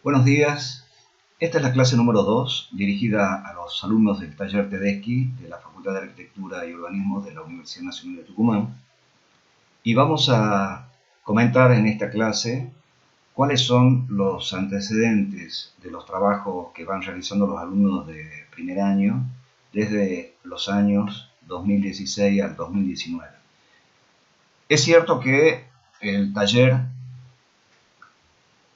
Buenos días, esta es la clase número 2 dirigida a los alumnos del taller Tedeschi de la Facultad de Arquitectura y Urbanismo de la Universidad Nacional de Tucumán y vamos a comentar en esta clase cuáles son los antecedentes de los trabajos que van realizando los alumnos de primer año desde los años 2016 al 2019. Es cierto que el taller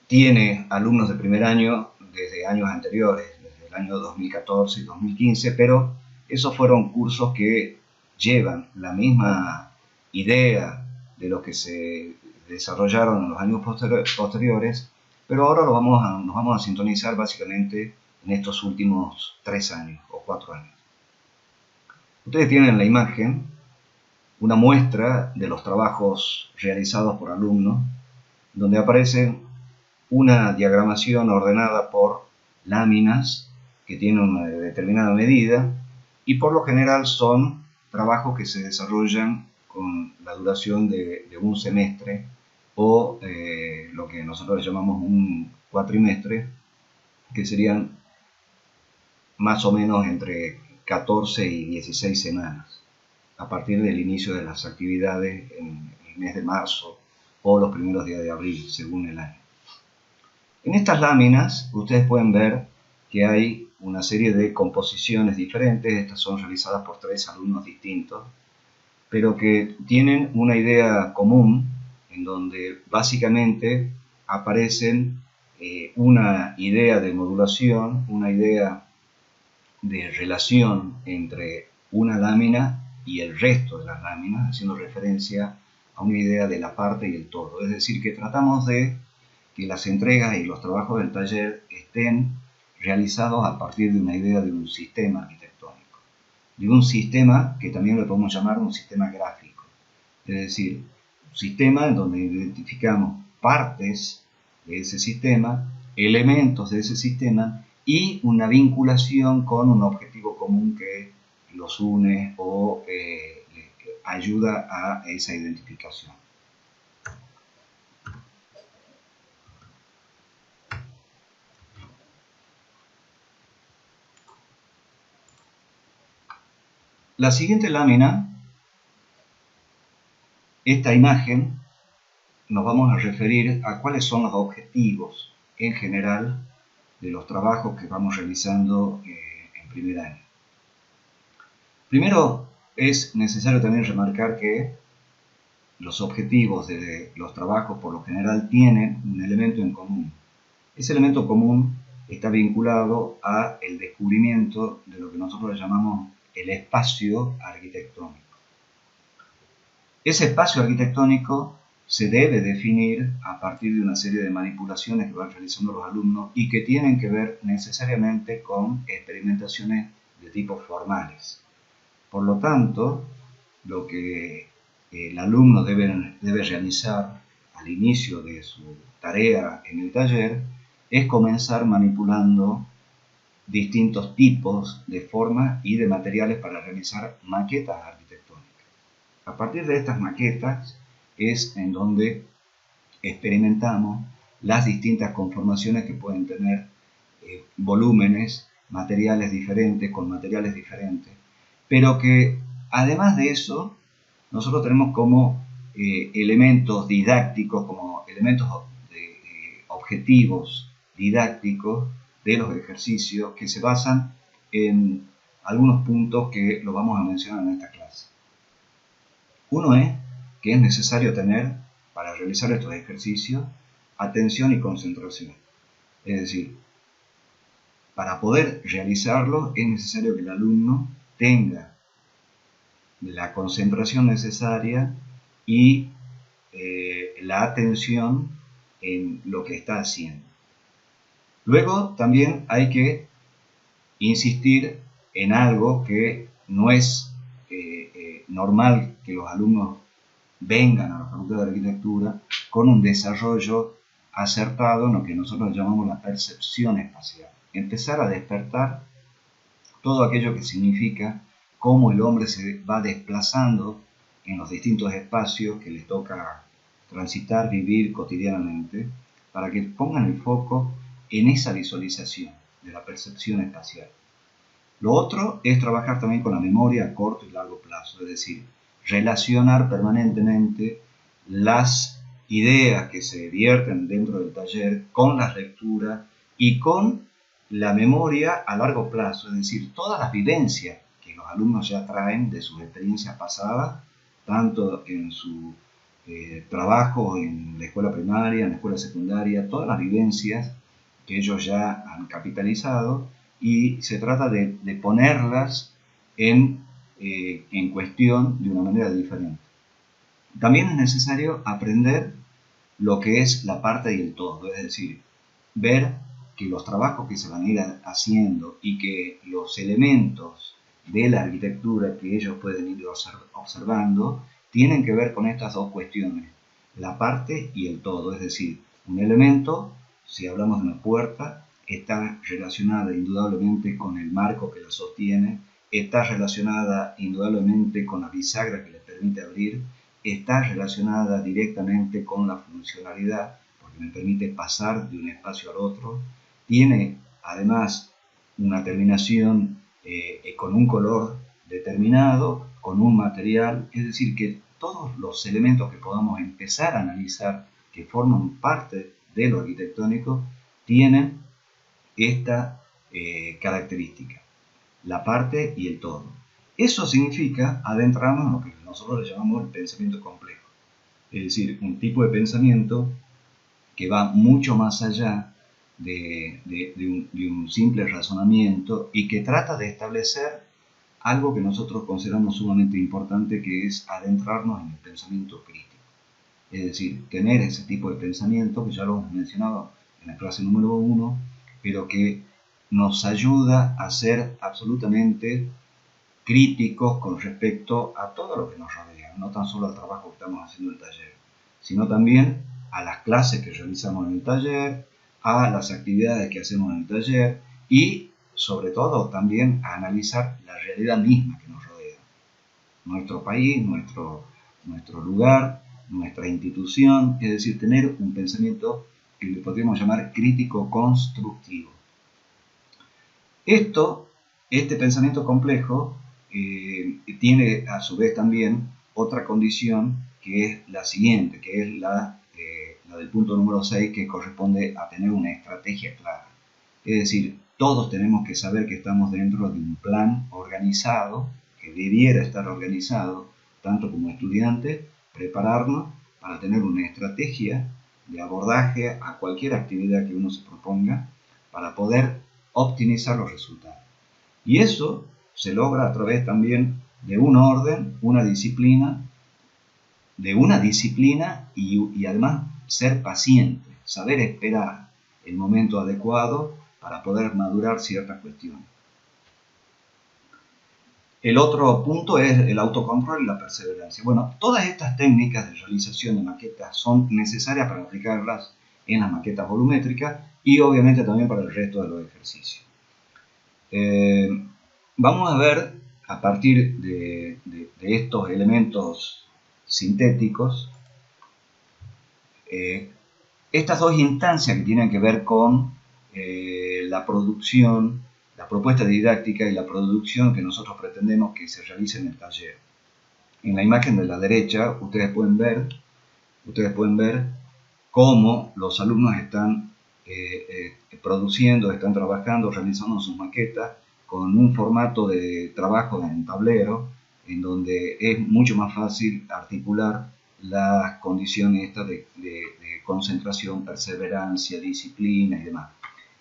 tiene alumnos de primer año desde años anteriores, desde el año 2014 y 2015, pero esos fueron cursos que llevan la misma idea de lo que se desarrollaron en los años posteriores, pero ahora nos vamos a sintonizar básicamente en estos últimos 3 años o 4 años. Ustedes tienen en la imagen una muestra de los trabajos realizados por alumnos, donde aparecen una diagramación ordenada por láminas que tienen una determinada medida y por lo general son trabajos que se desarrollan con la duración de un semestre o lo que nosotros llamamos un cuatrimestre, que serían más o menos entre 14 y 16 semanas a partir del inicio de las actividades en el mes de marzo o los primeros días de abril según el año. En estas láminas ustedes pueden ver que hay una serie de composiciones diferentes. Estas son realizadas por 3 alumnos distintos, pero que tienen una idea común en donde básicamente aparecen una idea de modulación, una idea de relación entre una lámina y el resto de las láminas, haciendo referencia a una idea de la parte y el todo. Es decir, que tratamos de que las entregas y los trabajos del taller estén realizados a partir de una idea de un sistema arquitectónico, de un sistema que también le podemos llamar un sistema gráfico, es decir, un sistema en donde identificamos partes de ese sistema, elementos de ese sistema y una vinculación con un objetivo común que los une o ayuda a esa identificación. La siguiente lámina, esta imagen, nos vamos a referir a cuáles son los objetivos en general de los trabajos que vamos realizando en primer año. Primero, es necesario también remarcar que los objetivos de los trabajos por lo general tienen un elemento en común. Ese elemento común está vinculado a el descubrimiento de lo que nosotros llamamos el espacio arquitectónico. Ese espacio arquitectónico se debe definir a partir de una serie de manipulaciones que van realizando los alumnos y que tienen que ver necesariamente con experimentaciones de tipo formales. Por lo tanto, lo que el alumno debe realizar al inicio de su tarea en el taller es comenzar manipulando distintos tipos de formas y de materiales para realizar maquetas arquitectónicas. A partir de estas maquetas es en donde experimentamos las distintas conformaciones que pueden tener volúmenes, materiales diferentes, con materiales diferentes, pero que además de eso nosotros tenemos como elementos didácticos, como elementos objetivos didácticos de los ejercicios que se basan en algunos puntos que los vamos a mencionar en esta clase. Uno es que es necesario tener, para realizar estos ejercicios, atención y concentración. Es decir, para poder realizarlo es necesario que el alumno tenga la concentración necesaria y la atención en lo que está haciendo. Luego también hay que insistir en algo que no es normal que los alumnos vengan a la Facultad de Arquitectura con un desarrollo acertado en lo que nosotros llamamos la percepción espacial. Empezar a despertar todo aquello que significa cómo el hombre se va desplazando en los distintos espacios que le toca transitar, vivir cotidianamente, para que pongan el foco en esa visualización de la percepción espacial. Lo otro es trabajar también con la memoria a corto y largo plazo, es decir, relacionar permanentemente las ideas que se vierten dentro del taller con las lecturas y con la memoria a largo plazo, es decir, todas las vivencias que los alumnos ya traen de sus experiencias pasadas, tanto en su trabajo en la escuela primaria, en la escuela secundaria, todas las vivencias que ellos ya han capitalizado, y se trata de ponerlas en cuestión de una manera diferente. También es necesario aprender lo que es la parte y el todo, es decir, ver que los trabajos que se van a ir haciendo y que los elementos de la arquitectura que ellos pueden ir observando tienen que ver con estas dos cuestiones, la parte y el todo, es decir, un elemento, si hablamos de una puerta, está relacionada indudablemente con el marco que la sostiene, está relacionada indudablemente con la bisagra que le permite abrir, está relacionada directamente con la funcionalidad, porque me permite pasar de un espacio al otro, tiene además una terminación con un color determinado, con un material, es decir, que todos los elementos que podamos empezar a analizar que forman parte de lo arquitectónico tienen esta característica, la parte y el todo. Eso significa adentrarnos en lo que nosotros le llamamos el pensamiento complejo, es decir, un tipo de pensamiento que va mucho más allá de un simple razonamiento y que trata de establecer algo que nosotros consideramos sumamente importante, que es adentrarnos en el pensamiento crítico. Es decir, tener ese tipo de pensamiento, que ya lo hemos mencionado en la clase número 1, pero que nos ayuda a ser absolutamente críticos con respecto a todo lo que nos rodea, no tan solo al trabajo que estamos haciendo en el taller, sino también a las clases que realizamos en el taller, a las actividades que hacemos en el taller y, sobre todo, también a analizar la realidad misma que nos rodea. Nuestro país, nuestro lugar, nuestra institución, es decir, tener un pensamiento que le podríamos llamar crítico-constructivo. Este pensamiento complejo tiene a su vez también otra condición, que es la siguiente, que es la del punto número 6, que corresponde a tener una estrategia clara. Es decir, todos tenemos que saber que estamos dentro de un plan organizado, que debiera estar organizado, tanto como estudiantes, prepararnos para tener una estrategia de abordaje a cualquier actividad que uno se proponga para poder optimizar los resultados. Y eso se logra a través también de un orden, una disciplina, y además ser paciente, saber esperar el momento adecuado para poder madurar ciertas cuestiones. El otro punto es el autocontrol y la perseverancia. Bueno, todas estas técnicas de realización de maquetas son necesarias para aplicarlas en las maquetas volumétricas y obviamente también para el resto de los ejercicios. Vamos a ver, a partir de estos elementos sintéticos, estas dos instancias que tienen que ver con la producción, la propuesta didáctica y la producción que nosotros pretendemos que se realice en el taller. En la imagen de la derecha ustedes pueden ver cómo los alumnos están produciendo, están trabajando, realizando sus maquetas con un formato de trabajo en tablero, en donde es mucho más fácil articular las condiciones estas de concentración, perseverancia, disciplina y demás.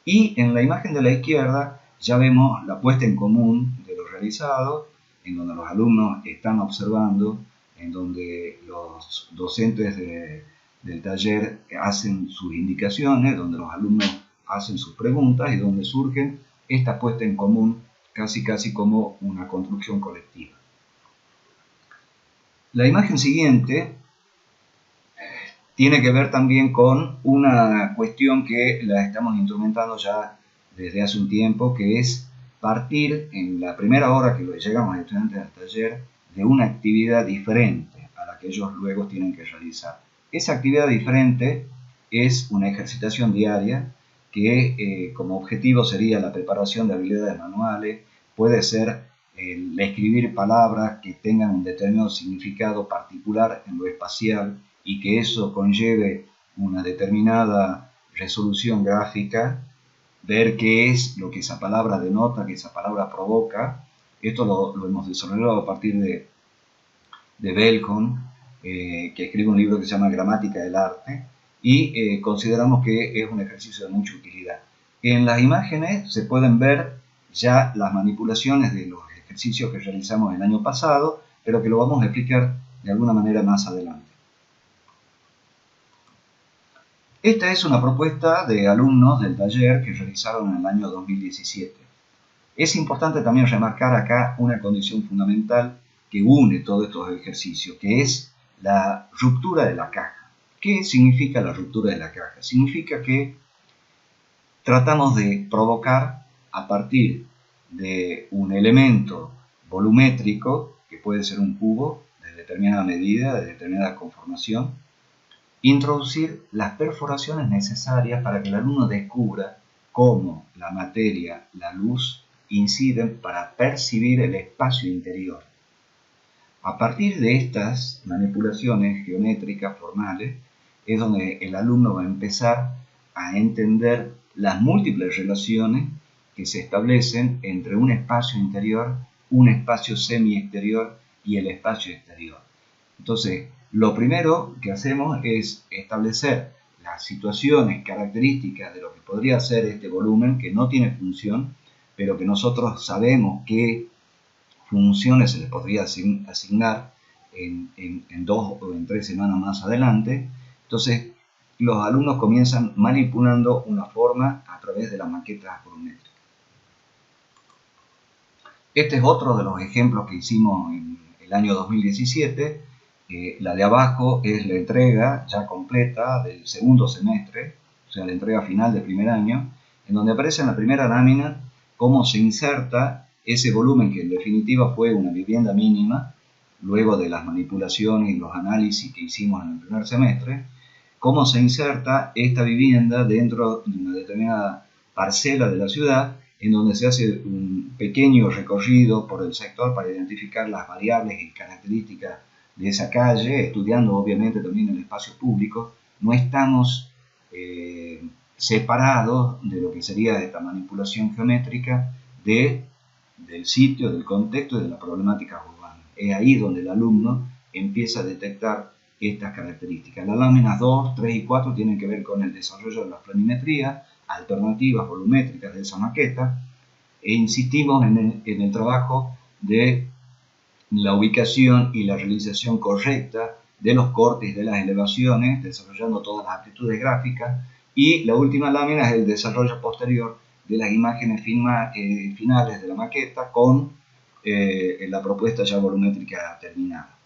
Y en la imagen de la izquierda ya vemos la puesta en común de lo realizado, en donde los alumnos están observando, en donde los docentes del taller hacen sus indicaciones, donde los alumnos hacen sus preguntas y donde surgen esta puesta en común casi como una construcción colectiva. La imagen siguiente tiene que ver también con una cuestión que la estamos instrumentando ya desde hace un tiempo, que es partir en la primera hora que llegamos a estudiantes del taller de una actividad diferente a la que ellos luego tienen que realizar. Esa actividad diferente es una ejercitación diaria que como objetivo sería la preparación de habilidades manuales, puede ser el escribir palabras que tengan un determinado significado particular en lo espacial y que eso conlleve una determinada resolución gráfica, ver qué es lo que esa palabra denota, que esa palabra provoca. Esto lo hemos desarrollado a partir de Bacon, que escribe un libro que se llama Gramática del Arte, y consideramos que es un ejercicio de mucha utilidad. En las imágenes se pueden ver ya las manipulaciones de los ejercicios que realizamos el año pasado, pero que lo vamos a explicar de alguna manera más adelante. Esta es una propuesta de alumnos del taller que realizaron en el año 2017. Es importante también remarcar acá una condición fundamental que une todos estos ejercicios, que es la ruptura de la caja. ¿Qué significa la ruptura de la caja? Significa que tratamos de provocar a partir de un elemento volumétrico, que puede ser un cubo de determinada medida, de determinada conformación, introducir las perforaciones necesarias para que el alumno descubra cómo la materia, la luz, inciden para percibir el espacio interior. A partir de estas manipulaciones geométricas formales es donde el alumno va a empezar a entender las múltiples relaciones que se establecen entre un espacio interior, un espacio semi-exterior y el espacio exterior. Entonces, lo primero que hacemos es establecer las situaciones características de lo que podría ser este volumen que no tiene función, pero que nosotros sabemos qué funciones se les podría asignar en 2 o en 3 semanas más adelante. Entonces, los alumnos comienzan manipulando una forma a través de la maqueta volumétrica. Este es otro de los ejemplos que hicimos en el año 2017. La de abajo es la entrega ya completa del segundo semestre, o sea, la entrega final del primer año, en donde aparece en la primera lámina cómo se inserta ese volumen que en definitiva fue una vivienda mínima, luego de las manipulaciones y los análisis que hicimos en el primer semestre, cómo se inserta esta vivienda dentro de una determinada parcela de la ciudad, en donde se hace un pequeño recorrido por el sector para identificar las variables y características de esa calle, estudiando obviamente también el espacio público. No estamos separados de lo que sería esta manipulación geométrica del sitio, del contexto y de la problemática urbana. Es ahí donde el alumno empieza a detectar estas características. Las láminas 2, 3 y 4 tienen que ver con el desarrollo de la planimetría, alternativas volumétricas de esa maqueta, e insistimos en el trabajo de la ubicación y la realización correcta de los cortes de las elevaciones, desarrollando todas las aptitudes gráficas, y la última lámina es el desarrollo posterior de las imágenes finales de la maqueta con la propuesta ya volumétrica terminada.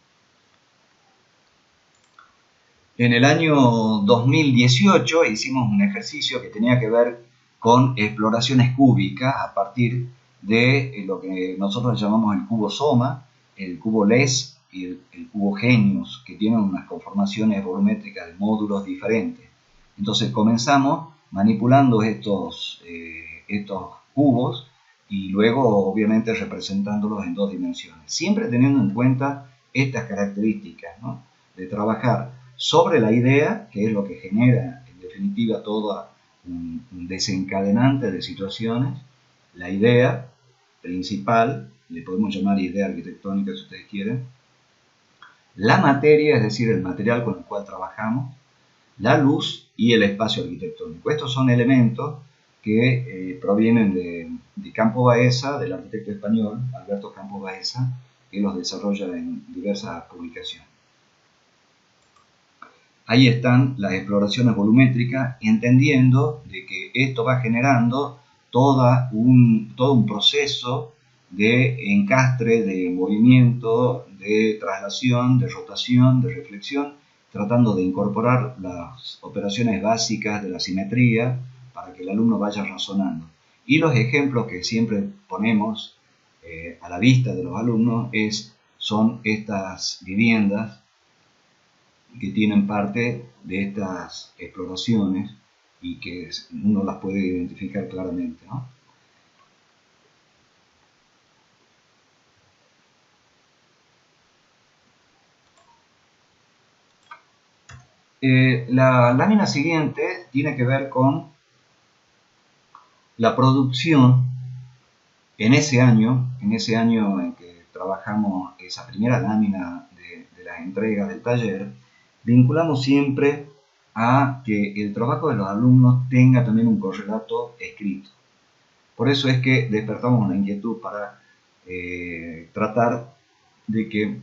En el año 2018 hicimos un ejercicio que tenía que ver con exploraciones cúbicas a partir de lo que nosotros llamamos el cubo Soma, el cubo LES y el cubo Genius, que tienen unas conformaciones volumétricas de módulos diferentes. Entonces comenzamos manipulando estos cubos y luego obviamente representándolos en 2 dimensiones, siempre teniendo en cuenta estas características, ¿no? De trabajar sobre la idea, que es lo que genera en definitiva todo un desencadenante de situaciones. La idea principal, le podemos llamar idea arquitectónica si ustedes quieren, la materia, es decir, el material con el cual trabajamos, la luz y el espacio arquitectónico. Estos son elementos que provienen de Campo Baeza, del arquitecto español Alberto Campo Baeza, que los desarrolla en diversas publicaciones. Ahí están las exploraciones volumétricas, entendiendo de que esto va generando todo un proceso de encastre, de movimiento, de traslación, de rotación, de reflexión, tratando de incorporar las operaciones básicas de la simetría para que el alumno vaya razonando. Y los ejemplos que siempre ponemos a la vista de los alumnos son estas viviendas que tienen parte de estas exploraciones y que uno las puede identificar claramente, ¿no? La lámina siguiente tiene que ver con la producción en ese año en que trabajamos esa primera lámina de las entregas del taller. Vinculamos siempre a que el trabajo de los alumnos tenga también un correlato escrito. Por eso es que despertamos una inquietud para tratar de que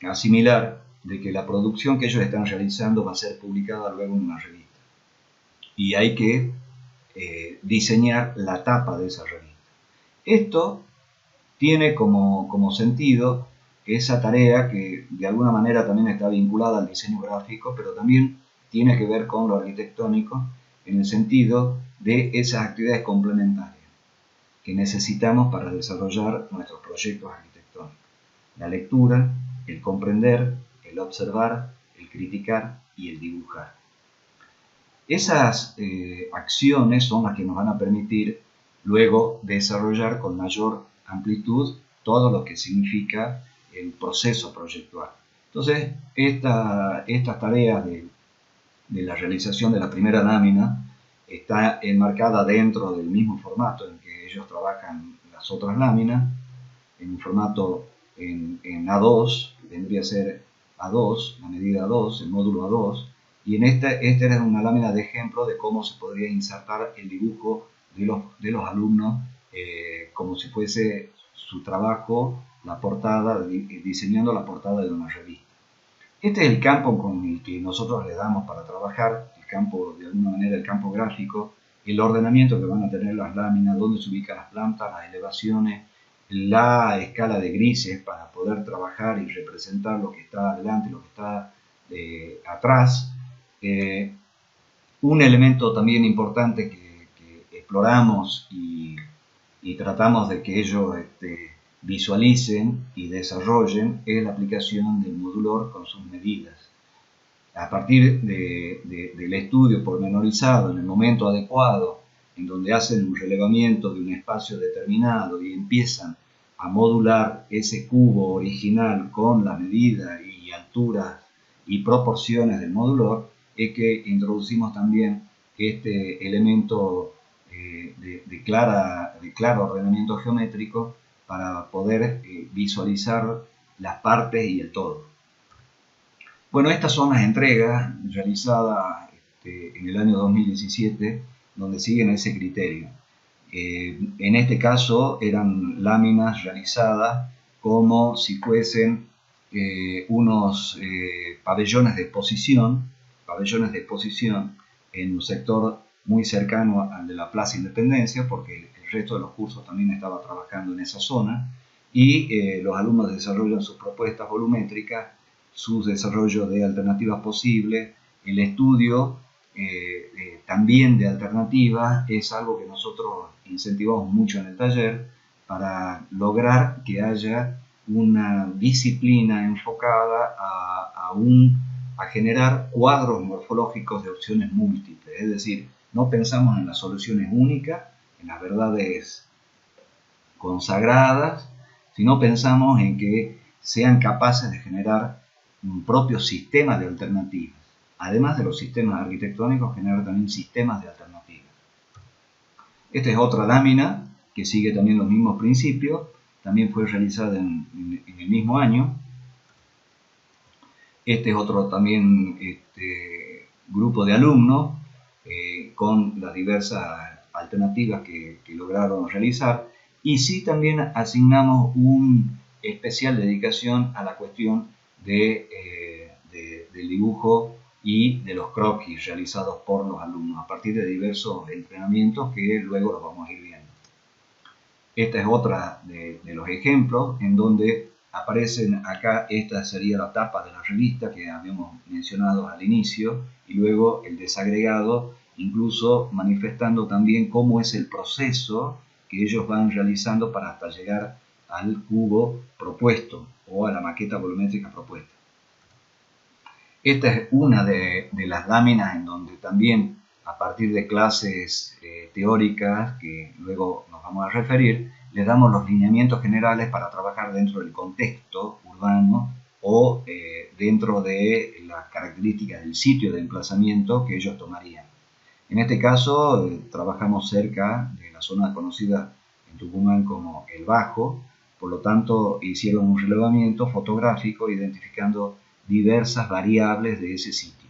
asimilar de que la producción que ellos están realizando va a ser publicada luego en una revista. Y hay que diseñar la tapa de esa revista. Esto tiene como sentido esa tarea que de alguna manera también está vinculada al diseño gráfico, pero también tiene que ver con lo arquitectónico en el sentido de esas actividades complementarias que necesitamos para desarrollar nuestros proyectos arquitectónicos. La lectura, el comprender, el observar, el criticar y el dibujar. Esas acciones son las que nos van a permitir luego desarrollar con mayor amplitud todo lo que significa el proceso proyectual. Entonces, estas tareas de la realización de la primera lámina está enmarcada dentro del mismo formato en que ellos trabajan las otras láminas, en un formato en A2, que vendría a ser A2, la medida A2, el módulo A2, y en esta era una lámina de ejemplo de cómo se podría insertar el dibujo de los alumnos como si fuese su trabajo, la portada, diseñando la portada de una revista. Este es el campo con el que nosotros le damos para trabajar, el campo, de alguna manera, el campo gráfico, el ordenamiento que van a tener las láminas, dónde se ubican las plantas, las elevaciones, la escala de grises para poder trabajar y representar lo que está adelante y lo que está atrás. Un elemento también importante que exploramos y tratamos de que ellos visualicen y desarrollen es la aplicación del modulor con sus medidas. A partir del estudio pormenorizado en el momento adecuado, en donde hacen un relevamiento de un espacio determinado y empiezan a modular ese cubo original con la medida y alturas y proporciones del modulor, es que introducimos también este elemento de claro ordenamiento geométrico para poder visualizar las partes y el todo. Bueno, estas son las entregas realizadas en el año 2017, donde siguen ese criterio. En este caso eran láminas realizadas como si fuesen unos pabellones de exposición en un sector muy cercano al de la Plaza Independencia, porque el resto de los cursos también estaba trabajando en esa zona, y los alumnos desarrollan sus propuestas volumétricas, sus desarrollos de alternativas posibles, el estudio también de alternativas es algo que nosotros incentivamos mucho en el taller para lograr que haya una disciplina enfocada a generar cuadros morfológicos de opciones múltiples, es decir, no pensamos en las soluciones únicas, en las verdades consagradas, sino pensamos en que sean capaces de generar un propio sistema de alternativas. Además de los sistemas arquitectónicos, generar también sistemas de alternativas. Esta es otra lámina que sigue también los mismos principios, también fue realizada en el mismo año. Este es otro también grupo de alumnos con las diversas alternativas que lograron realizar, y sí también asignamos un especial dedicación a la cuestión del dibujo y de los croquis realizados por los alumnos a partir de diversos entrenamientos que luego los vamos a ir viendo. Esta es otra de los ejemplos en donde aparecen acá. Esta sería la tapa de la revista que habíamos mencionado al inicio, y luego el desagregado, incluso manifestando también cómo es el proceso que ellos van realizando para hasta llegar al cubo propuesto o a la maqueta volumétrica propuesta. Esta es una de las láminas en donde también a partir de clases teóricas que luego nos vamos a referir, les damos los lineamientos generales para trabajar dentro del contexto urbano o dentro de las características del sitio de emplazamiento que ellos tomarían. En este caso, trabajamos cerca de la zona conocida en Tucumán como El Bajo, por lo tanto hicieron un relevamiento fotográfico identificando diversas variables de ese sitio.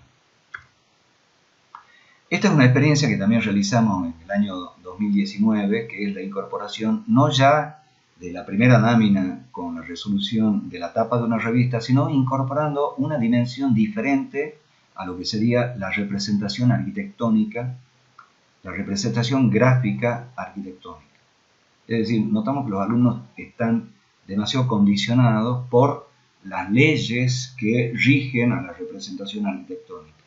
Esta es una experiencia que también realizamos en el año 2019, que es la incorporación no ya de la primera lámina con la resolución de la tapa de una revista, sino incorporando una dimensión diferente a lo que sería la representación arquitectónica, la representación gráfica arquitectónica. Es decir, notamos que los alumnos están demasiado condicionados por las leyes que rigen a la representación arquitectónica.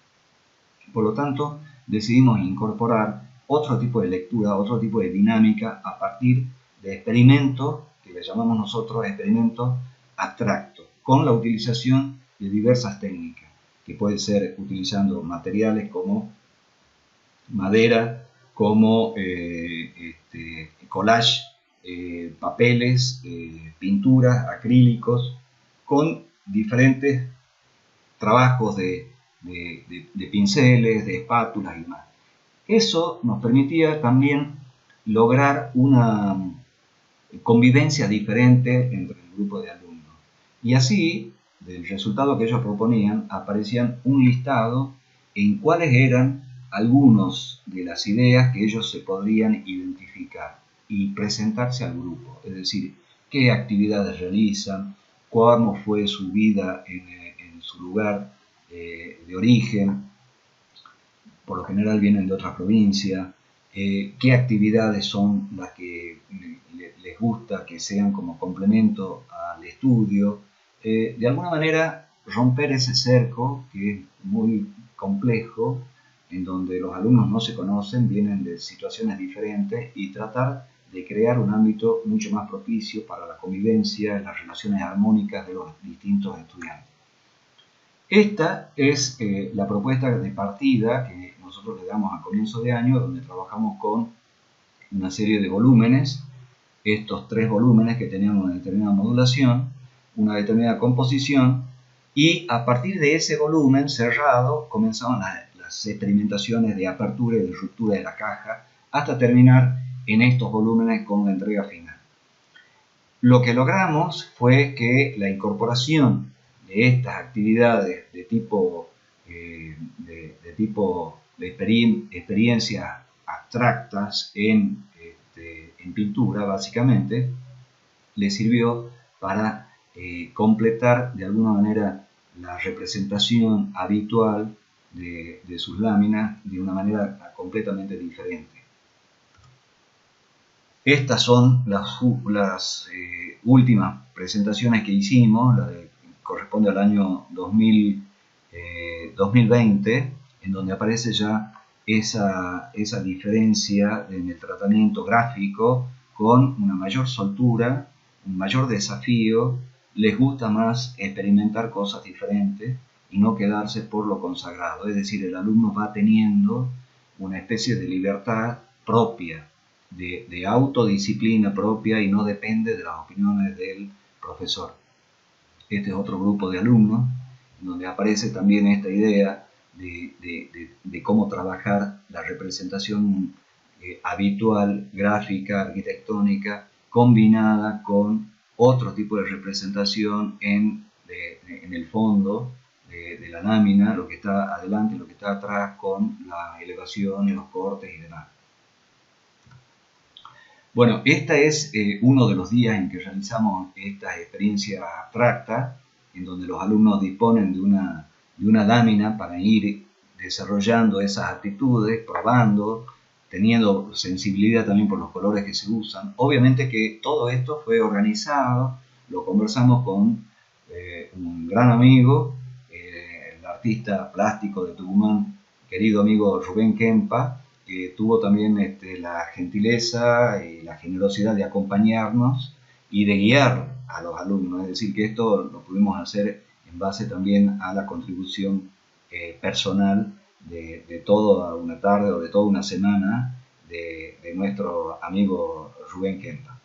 Por lo tanto, decidimos incorporar otro tipo de lectura, otro tipo de dinámica a partir de experimentos, que le llamamos nosotros experimentos abstractos, con la utilización de diversas técnicas, que puede ser utilizando materiales como madera, como collage, papeles, pinturas, acrílicos, con diferentes trabajos de pinceles, de espátulas y demás. Eso nos permitía también lograr una convivencia diferente entre el grupo de alumnos. Y así, del resultado que ellos proponían, aparecían un listado en cuáles eran algunas de las ideas que ellos se podrían identificar y presentarse al grupo. Es decir, qué actividades realizan, cómo fue su vida en su lugar de origen, por lo general vienen de otra provincia, qué actividades son las que les gusta que sean como complemento al estudio, de alguna manera romper ese cerco que es muy complejo, en donde los alumnos no se conocen, vienen de situaciones diferentes, y tratar de crear un ámbito mucho más propicio para la convivencia y las relaciones armónicas de los distintos estudiantes. Esta es la propuesta de partida que nosotros le damos a comienzo de año, donde trabajamos con una serie de volúmenes, estos 3 volúmenes que tenían una determinada modulación, una determinada composición, y a partir de ese volumen cerrado comenzaban las experimentaciones de apertura y de ruptura de la caja, hasta terminar en estos volúmenes con la entrega final. Lo que logramos fue que la incorporación de estas actividades de tipo experiencias abstractas en pintura, básicamente, le sirvió para completar de alguna manera la representación habitual de sus láminas de una manera completamente diferente. Estas son las últimas presentaciones que hicimos, la que corresponde al año 2020, en donde aparece ya esa diferencia en el tratamiento gráfico con una mayor soltura, un mayor desafío. Les gusta más experimentar cosas diferentes y no quedarse por lo consagrado. Es decir, el alumno va teniendo una especie de libertad propia, de autodisciplina propia, y no depende de las opiniones del profesor. Este es otro grupo de alumnos donde aparece también esta idea de cómo trabajar la representación habitual, gráfica, arquitectónica, combinada con otro tipo de representación en el fondo de la lámina, lo que está adelante y lo que está atrás, con la elevación y los cortes y demás. Bueno, este es uno de los días en que realizamos estas experiencias abstractas, en donde los alumnos disponen de una lámina para ir desarrollando esas actitudes, probando, teniendo sensibilidad también por los colores que se usan. Obviamente que todo esto fue organizado, lo conversamos con un gran amigo, el artista plástico de Tucumán, querido amigo Rubén Kempa, que tuvo también la gentileza y la generosidad de acompañarnos y de guiar a los alumnos. Es decir, que esto lo pudimos hacer en base también a la contribución personal de toda una tarde o de toda una semana de nuestro amigo Rubén Kempa.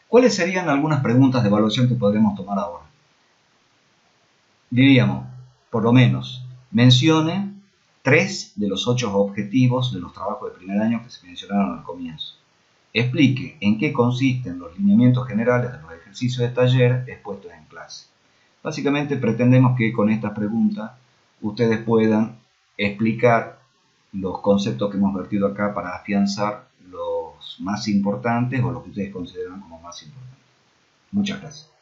¿Cuáles serían algunas preguntas de evaluación que podríamos tomar ahora? Diríamos, por lo menos, mencione 3 de los 8 objetivos de los trabajos de primer año que se mencionaron al comienzo. Explique en qué consisten los lineamientos generales de los ejercicios de taller expuestos en clase. Básicamente pretendemos que con estas preguntas ustedes puedan explicar los conceptos que hemos vertido acá para afianzar los más importantes o los que ustedes consideran como más importantes. Muchas gracias.